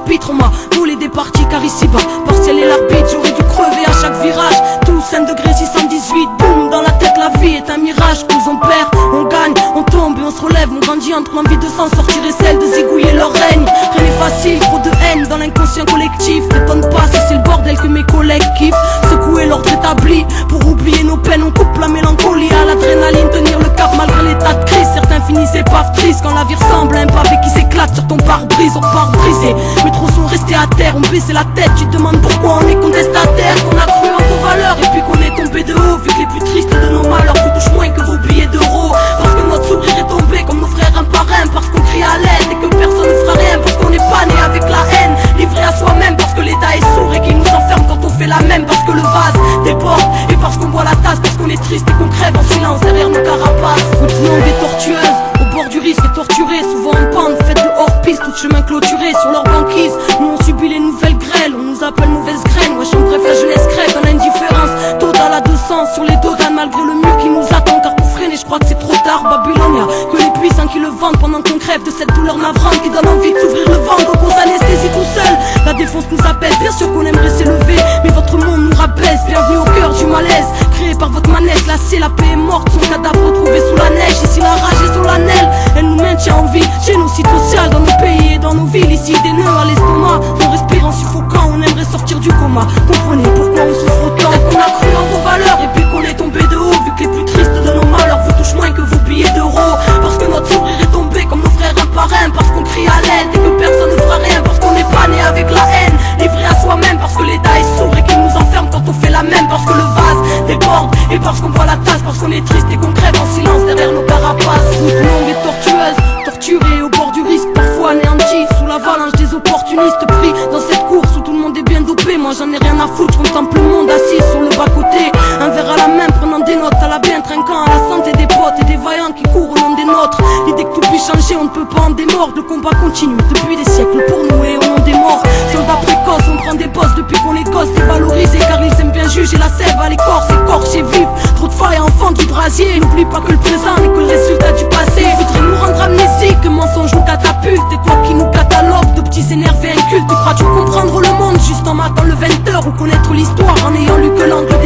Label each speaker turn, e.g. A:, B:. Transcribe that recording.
A: chapitre. On m'a volé des parties car ici-bas, partiel et l'arbitre, j'aurais dû crever à chaque virage. Tous 5 degrés 618, boum, dans la tête la vie est un mirage. Cause on perd, on gagne, on tombe et on se relève. On grandit entre l'envie de s'en sortir et celle de zigouiller leur règne. Rien n'est facile, trop de haine dans l'inconscient collectif. T'étonne pas si c'est le bordel que mes collègues kiffent. Secouer l'ordre établi, pour oublier nos peines on coupe la mélancolie à l'adrénaline. Tenir le cap malgré l'état de crise. Certains finissent épave triste quand la vie ressemble à un pavé qui s'éclate sur ton pare-brise. On part brisé, mais trop sont restés à terre. On baissait la tête, tu te demandes pourquoi on est contestataire. Qu'on a cru en vos valeurs et puis qu'on est tombé de haut. Vu que les plus tristes de nos malheurs vous touchent moins que vos billets d'euros. Parce que notre sourire est tombé comme nos frères un par un. Parce qu'on crie à l'aide et que personne ne fera rien. Parce qu'on n'est pas né avec la haine, livré à soi-même. Parce que l'État est sourd et qu'il nous enferme quand on fait la même. Parce que le vase déborde et parce qu'on boit la tasse. Parce qu'on est triste et qu'on crève en silence derrière nos carapaces. Route longue et tortueuse, au bord du risque et torturée. Souvent en pente, faite de hors-piste, tout chemin clôturé sur leur banquise. Nous on subit les nouvelles grêles, on nous appelle mauvaise graine. Wesh en bref la jeunesse crève dans l'indifférence totale à 200 sur les dos d'âne. Malgré le mur qui nous attend, car pour freiner je crois que c'est trop tard. Babylone, y'a que les puissants qui le vendent pendant qu'on crève de cette douleur navrante qui donne envie de s'ouvrir le ventre. Donc on s'anesthésie tout seul, la défense nous appelle. Bien sûr qu'on aimerait s'élever, mais votre monde nous rabaisse. Bienvenue au cœur du malaise, créé par votre manette. Lassé, la paix est morte, son cadavre retrouvé sous la neige. Ici la rage est solennelle, elle nous maintient en vie. Génocide social dans nos pays et dans nos villes. Ici des nœuds à l'estomac, on respire en suffocant. On aimerait sortir du coma, comprenez pourquoi on souffre autant. Qu'on a cru en vos valeurs et puis qu'on est tombé de haut. Vu que les plus tristes de nos malheurs vous touchent moins que vos billets d'euros. Parce que notre sourire est tombé comme nos frères un par un. Parce qu'on crie à l'aide et que personne ne fera rien. Parce qu'on n'est pas né avec la haine, livré à soi-même. Parce que l'État est sourd et qu'il nous enferme quand on fait la même. Parce que le vase déborde et parce qu'on voit la tasse. Parce qu'on est triste et qu'on crève en silence derrière nos carapaces. Route longue et tortueuse, torturée au bord du risque, parfois anéantie sous l'avalanche des opportunistes pris dans cette course où tout le monde est bien dopé. Moi j'en ai rien à foutre, je contemple le monde assis sur le bas-côté. Un verre à la main, prenant des notes à la bien trinquant à la santé des potes et des vaillants qui courent au nom des nôtres. L'idée que tout puisse changer, on ne peut pas en démordre. Le combat continue depuis des siècles pour nous et au nom des morts. Soldats précoces, on prend des postes depuis qu'on les gosse dévalorisés car ils aiment bien juger la sève à l'écorce écorchée vive. Trop de failles enfants du brasier. N'oublie pas que le présent n'est que le résultat du passé. Voudrait nous rendre amnésiques, mensonge nous catapulte. Et toi qui nous catalogue de petits énervés incultes, crois-tu comprendre le monde juste en matant le 20h ou connaître l'histoire en ayant lu que l'angle